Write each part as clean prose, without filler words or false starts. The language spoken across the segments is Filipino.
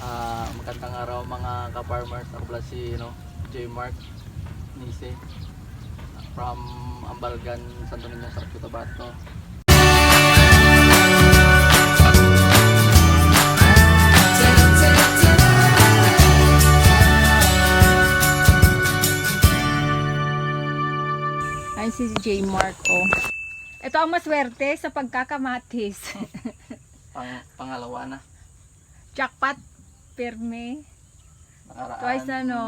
Magandang araw mga ka-farmers. Ako pala si J. Mark Nise from Ambalgan, Santo Niño, Sarap, Cotabato. Ay, si J. Mark, oh. Ito ang maswerte sa pagkakamatis. Pangalawa na. Jackpot, perme. Nakaraan, Twice na, no?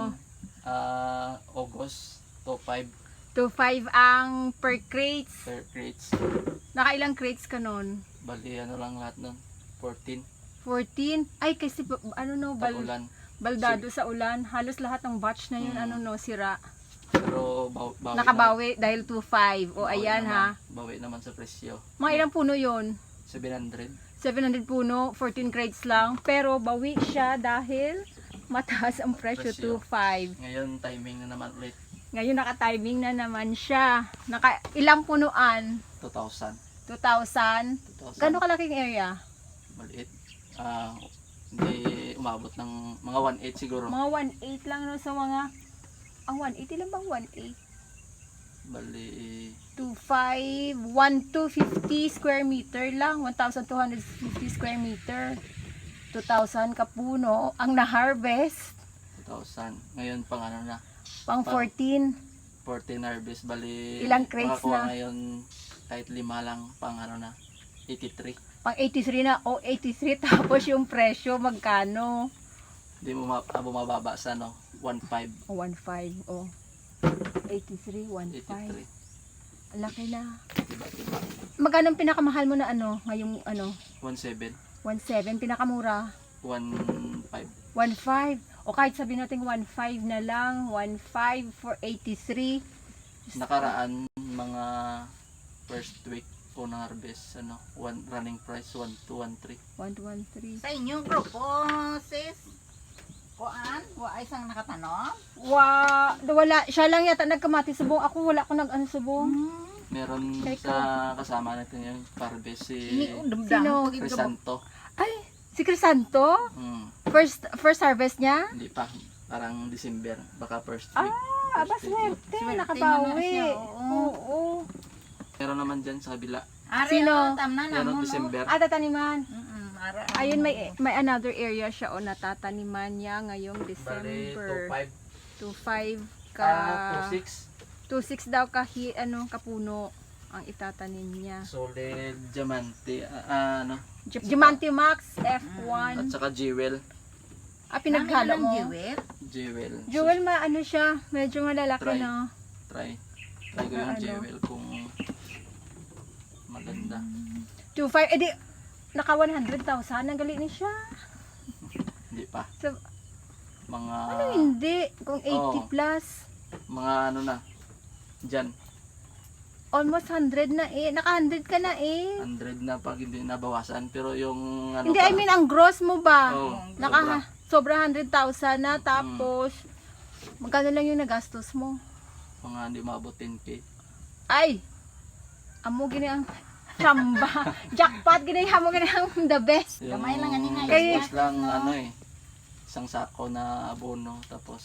August 2.5 2.5 ang per crates. per crates. Nakailang crates ka nun? Bali ano lang lahat nun, 14. 14? Ay, kasi Tag-ulan. baldado sa ulan. Halos lahat ng batch na yun, sira. Pero bawi Nakabawi dahil 2.5. O, naman. ayan, naman, ha. Bawi naman sa presyo. Mga ilang puno yun? 700. 700 puno, 14 crates lang. Pero bawi siya dahil mataas ang presyo, Presyo. 2.5. Ngayon timing na naman ulit, Ngayon naka-timing na naman siya. Ilang punuan? 2,000. 2,000. 2,000. Gano'ng kalaking area? Maliit. Hindi umabot ng mga 1.8 siguro. Mga 1.8 lang, no, sa mga... Ang 1.8, ilan bang 1.8? Bali 2.5, 1,250 square meter lang. 1,250 square meter. 2,000 kapuno ang na-harvest. 2,000. Ngayon pang ano na, Pang 14. 14 harvest. Bali Ilang crates makakuha na? ngayon kahit 5 lang, pang ano na, 83. Pang 83 na. O, 83. Tapos yung presyo, magkano? Hindi mo bumababa sa 1.5. O, 1.5. O. 83, 1.5. 83. Laki na. Diba? Magkano ang pinakamahal mo na ngayong 1.7. 1.7, pinakamura? 1.5. 1.5. O kahit sabihin natin 1.5 na lang, 1.5 for 83. Nakaraan mga first week po ng harvest, running price 1.213. 1.13. Sa inyong grupo, sis, kuan, wa isang nakatanom? Wala, siya lang yata nagkamati subong. Ako wala ko subong. Meron Teka. sa kasama natin yung harvest si Sino? Crisanto. Ay, si Crisanto? Hmm, First harvest niya? hindi pa, parang December, baka first Ah, week. aba, First week. swerte. Swerte Nakabawi. mo na siya, oo. Oo. Meron naman dyan sa kabila, Ari, Sino? tam na meron mo, no? December. Tataniman. Ara, Ayun, may another area siya natataniman niya ngayong Bali, December. 2.5. 2.5 ka. 2.6. 2.6 daw kapuno ang itatanim niya. Solid diamante, Diamante Max F1. at saka jewel. Pinaghalo mo. Jewel? Jewel. Jewel, siya. Medyo malalaki, Try. no? Try ko yung Ano? jewel kung maganda. 2.5. Edi, naka 100,000. Ang galing ni siya. Hindi pa. So, Mga hindi. Kung 80 Oo. plus. mga na dyan, Almost 100 na eh. Naka 100 ka na eh. 100 na pag hindi nabawasan, pero yung Hindi, I mean, ang gross mo ba? oh, Sobra 100,000 na. Tapos, magkano lang yung nagastos mo? mga hindi umabot 10k. Ay! Amo gini ang chamba. Jackpot gini amo gini ang the best. Yung Gamay lang ani nga, Kaya- gastos lang isang sako na abono, tapos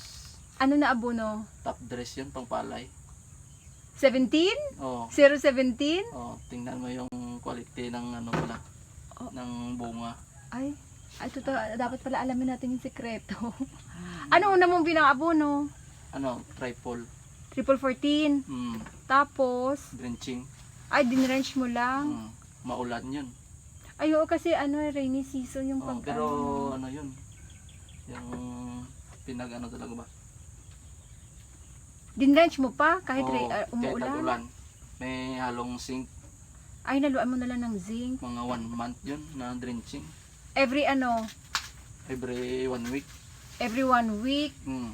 Ano na abono? top dress yun, pang palay. 17? Oh, 017? tingnan mo yung quality ng pala, Oh. ng bunga. Ay, totoo. Dapat pala alamin natin yung sekreto. Ano una mong binang-abono? Triple, 14. Tapos, drenching. dinrange mo lang. Maulan yun. Ay, oo, kasi rainy season yung pag Pero yun, yung talaga ba? Dinrange mo pa kahit Kahit umuulan? tag-ulan. May halong zinc, Ay, naluan mo na lang ng zinc. mga 1 month yun na drenching. Every Every 1 week. every 1 week. Mm.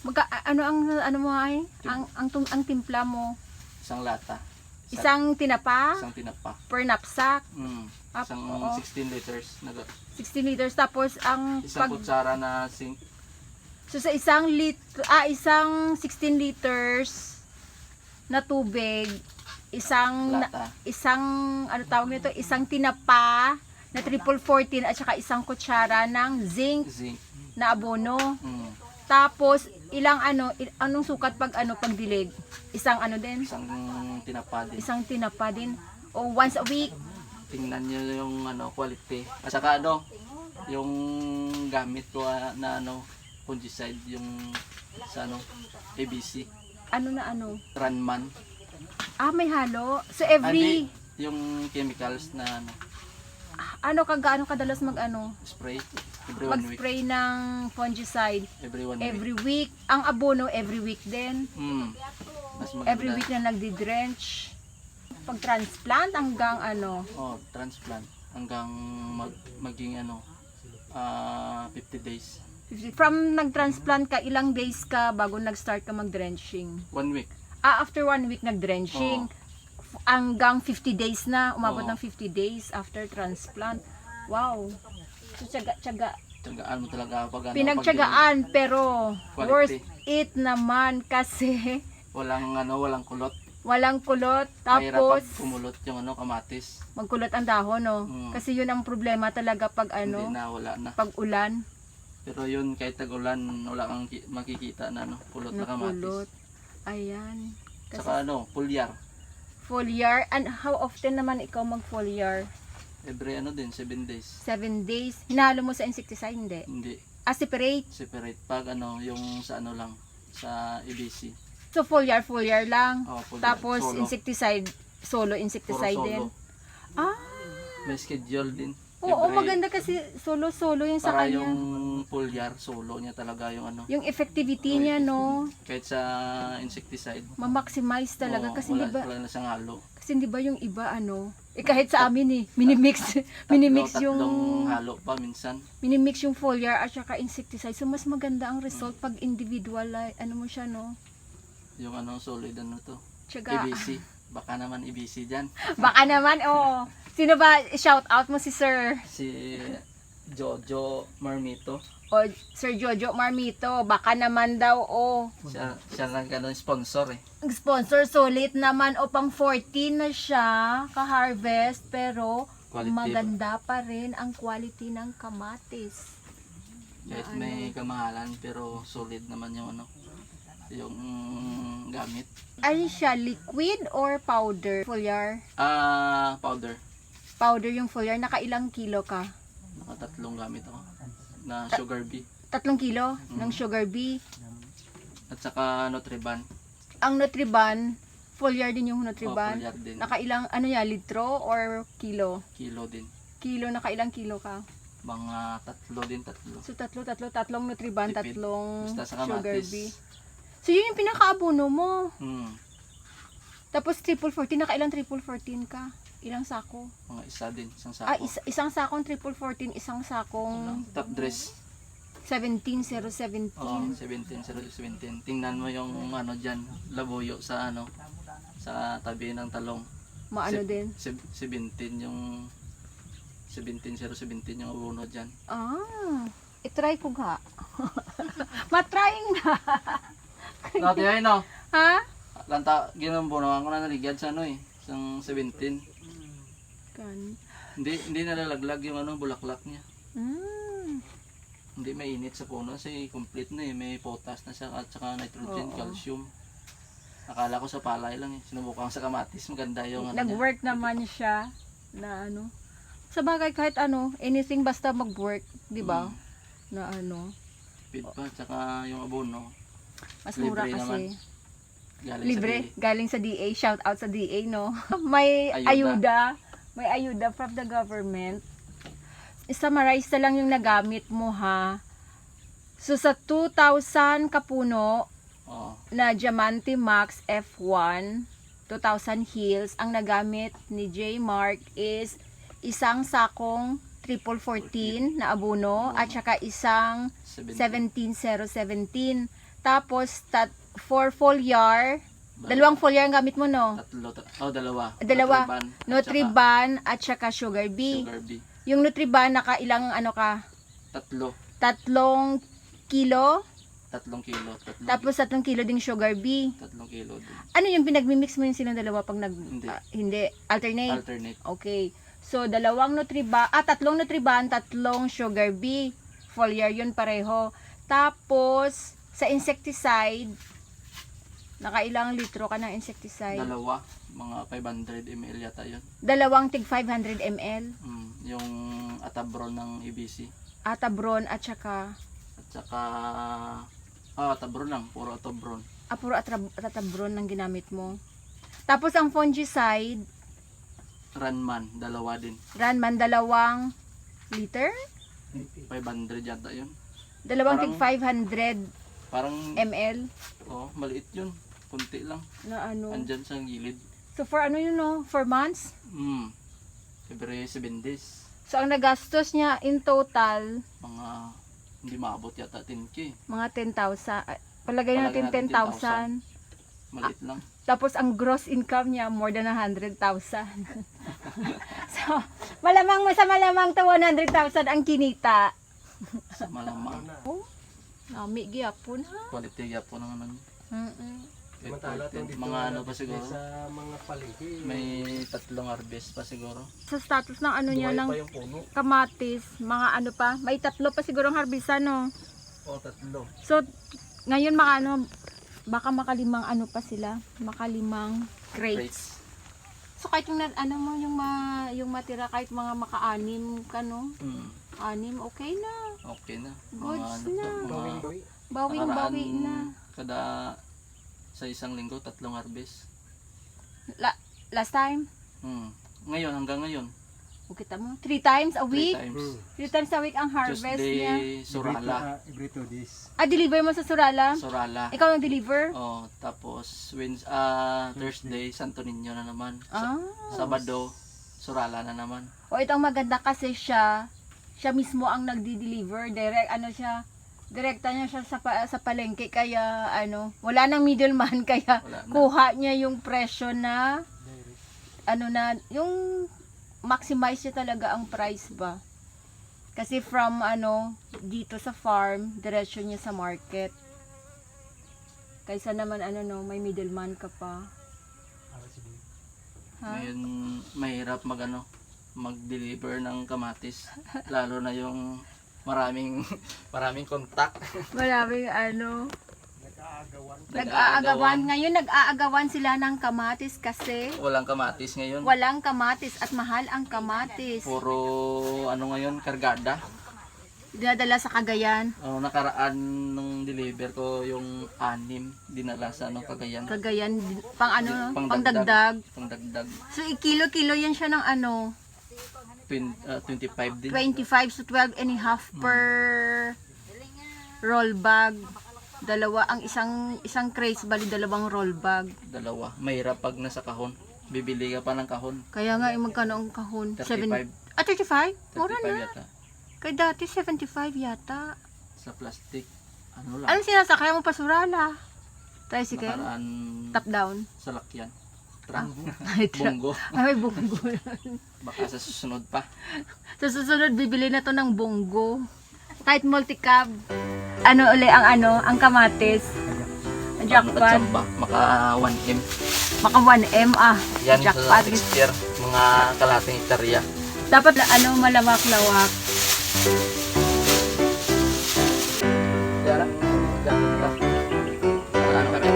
Ano mo ay? Ang timpla mo. Isang lata. Isang tinapa Isang tinapa. per knapsack. Isang oo. 16 liters. 16 liters. Tapos Isang kutsara na zinc. So sa isang 16 liters na tubig, isang Lata. isang ano tawag nito, isang tinapa na triple 14 at saka isang kutsara ng zinc Zinc. na abono. Mm. Tapos ilang anong sukat pag pag dilig? Isang din, Isang tinapa din. isang tinapa din o once a week. Tingnan nyo yung quality. At saka yung gamit ko na fungicide, yung sa ABC. Ranman. May halo. So every Hindi, yung chemicals na gaano kadalas spray every 1 week. mag-spray ng fungicide? Every 1 week. Every week. Ang abono every week din. Mas maganda. Every week na nagdi-drench. Pag transplant hanggang Transplant hanggang maging 50 days. From nag-transplant ka, ilang days ka bago nag-start ka mag-drenching? 1 week. After 1 week nag-drenching, hanggang 50 days na, umabot Oo. ng 50 days after transplant. Wow. So, tsaga. Tsagaan mo talaga pag Pinagtsagaan, pero Quality. worth it naman kasi walang kulot. walang kulot. Mahirap Tapos, pag kumulot yung Oh. kamatis. magkulot ang dahon, no? Mm. Kasi yun ang problema talaga pag Hindi na, wala na. pag ulan, Pero yun, kahit tag-ulan, wala kang makikita na kulot na nakulot. kamatis. Ayan. Kasi Saka pulyar. foliar. And how often naman ikaw mag-foliar? Every 7 days. 7 days. Hinalo mo sa insecticide, hindi? Hindi. Separate. Separate. Pag yung sa lang, sa ABC. So, foliar lang. Pulyar. Tapos, Solo. insecticide, solo insecticide Puro din. solo. Ah, May schedule din. oo, Every- maganda kasi solo yung sa Para kanya. yung pulyar, solo niya talaga yung Yung effectivity niya, no, Kahit sa insecticide. ma-maximize talaga. Oo, Kasi di ba, wala na siyang halo. kasi di ba yung iba, kahit sa amin minimix Tatlong halo pa minsan. minimix yung foliar at saka insecticide. So, mas maganda ang result pag individual, mo siya, no? Yung solid to. Tsaga, ABC. Baka naman ABC dyan. baka naman, oo. Sino ba, shout out mo si Sir? Si Jojo Marmito. O, Sir Jojo Marmito, baka naman daw, Siya lang sponsor eh. sponsor solid naman o pang 14 na siya ka-harvest pero Quality. maganda pa rin ang quality ng kamatis. Kahit may kamahalan pero solid naman yung yung gamit. Ano siya, liquid or powder? Foliar? Powder. Powder yung foliar. Nakailang kilo ka? Nakatatlong gamit ako. Na sugar bee. 3 kilo ng sugar bee. At saka Nutriban. Ang Nutriban, foliar din yung Nutriban. Foliar din. Nakailang, litro or kilo? Kilo din. Kilo, nakailang kilo ka? Mga tatlo. So, tatlong Nutriban, Tipid. tatlong Basta sa sugar kamatis. bee. So, yun yung pinaka-abono mo. Tapos, triple 14, nakailang triple 14 ka? Ilang sako? Mga isa din. Isang sako. Isang sakong triple 14, isang sakong Top dress. 17-017. 17. Tingnan mo yung dyan, labuyo sa sa tabi ng talong. Maano din? 17 yung 17 yung abono dyan. I-try ko nga. Matrying na. Dati ay Ha? lanta ginambono ako na naligyan sa isang 17. Kan. Hindi nalalaglag yung bulaklak niya. Mm. Hindi mainit sa puno kasi complete na may potas na siya at saka nitrogen, Oo. calcium. Akala ko sa palay lang sinubukan sa kamatis, maganda yung Nag-work naman siya na Sa bagay kahit anything basta mag-work, 'di ba? Na Feed pa, tsaka yung abono. mas mura Libre kasi. naman. Galing Libre, sa galing sa DA, shout out sa DA, no? May Ayuda. ayuda from the government. I-summarize na lang yung nagamit mo, ha? So, sa 2,000 kapuno na Diamante Max F1, 2,000 hills, ang nagamit ni J. Mark is isang sakong triple 14 na abono at saka isang 17-017. Tapos, 4 foliar, dalawang foliar ang gamit mo, no? Dalawa. Dalawa. Nutriban at saka sugar bee. Sugar bee. Yung Nutriban, nakailang ka? 3 kilo. 3 kilo. Tapos 3 kilo ding sugar bee. 3 kilo din. Ano yung pinagmimix mo yung silang dalawa pag Hindi. hindi. Alternate? Alternate. Okay. So, tatlong Nutriban, tatlong Sugar Bee. Foliar yun pareho. Tapos, sa insecticide, nakailang litro ka ng insecticide? Dalawa, mga 500 ml yata yun. Dalawang tig 500 ml. Yung Atabron ng EBC. Atabron at saka, At saka, Atabron lang, puro Atabron. puro Atabron ang ginamit mo. Tapos, ang fungicide, Ranman, dalawa din. Ranman, 2 liter? 500 yata yun. Dalawang tig Parang- 500 Parang, ml maliit yun. Kunti lang. na ano. Andyan sa gilid. So, for ano yun, no? 4 months? Every 7 days. So, ang nagastos niya in total, Mga, hindi maabot yata 10K. mga 10,000. Palagay natin Palagay natin 10,000. Maliit lang. Tapos, ang gross income niya, more than 100,000. So, malamang to 100,000 ang kinita. Sa malamang. Nami, gyapon ha. Quality po ng ano. Samantala itong dito Mga ano pa siguro. sa mga palengke. May 3 harvest pa siguro. Sa status ng ano niya, Buhay ng pa yung puno. kamatis, mga ano pa, may 3 pa sigurong harbisan, no? O, 3. So, ngayon baka makalimang ano pa sila, makalimang crates. Rates. So, kahit yung, ano mo, yung matira, kahit mga maka-anim ka, no? 6, okay na. Okay na. Goods Mga na. Mga Bawing-bawi nakaraan, na. Kada sa isang linggo, 3 harvest. Last time, Ngayon, hanggang ngayon. kita mo, 3 times a 3 week? times. 3 times a week ang harvest niya. Tuesday, Surala. Every 2 days. Deliver mo sa Surala? Surala. Ikaw ang deliver? Oh, tapos Thursday, Santo Niño na naman. Sabado, Surala na naman. O ito ang maganda kasi siya mismo ang nagdi-deliver. Direkta niya siya sa palengke, kaya wala nang middleman, kaya Wala na. kuha niya yung presyo na yung maximize niya talaga ang price ba. Kasi from dito sa farm, diretso niya sa market. Kaysa naman may middleman ka pa. Ha? Ngayon, mahirap mag-deliver ng kamatis. Lalo na yung maraming contact. Maraming Nag-aagawan. nag-aagawan. Ngayon nag-aagawan sila ng kamatis kasi Walang kamatis ngayon. walang kamatis at mahal ang kamatis. Puro ngayon, kargada. Dinadala sa Cagayan. Nakaraan nung deliver ko yung 6 dinala sa Cagayan. Cagayan, pang Pangdagdag. pangdagdag. So, kilo-kilo yan siya ng 25 din. 25 to 12 and a half per roll bag. Ang isang crates, bali 2 roll bag. Dalawa. Mahirap pag nasa kahon. Bibili ka pa ng kahon. Kaya nga, magkano ang kahon? 35. 35? Mura 35 na. yata. Kaya dati 75 yata. Sa plastic. Lang. Anong sinasakay mo pa Surala? Tricycle? Nakaraan Top down? sa lakyan. Truck. Ay, truck. Bunggo. Ay, bunggo. Baka sa susunod pa. Sa susunod, bibili na to ng bunggo. Kahit multicab. Ang kamatis. Ang jackpot. Patsamba. Maka 1M. Maka 1M Yan jackpot. sa next year. Mga kalating hektarya. Dapat malawak-lawak. Yan. Yan ka. Ano kami?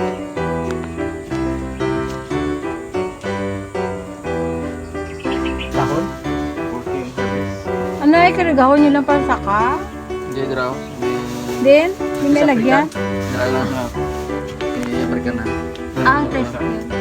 Kahon? 14 harvest. Karagahon nyo lang para saka? Hindi draw. Then, may lagyan? Dala lang na. May American na. Tricycle.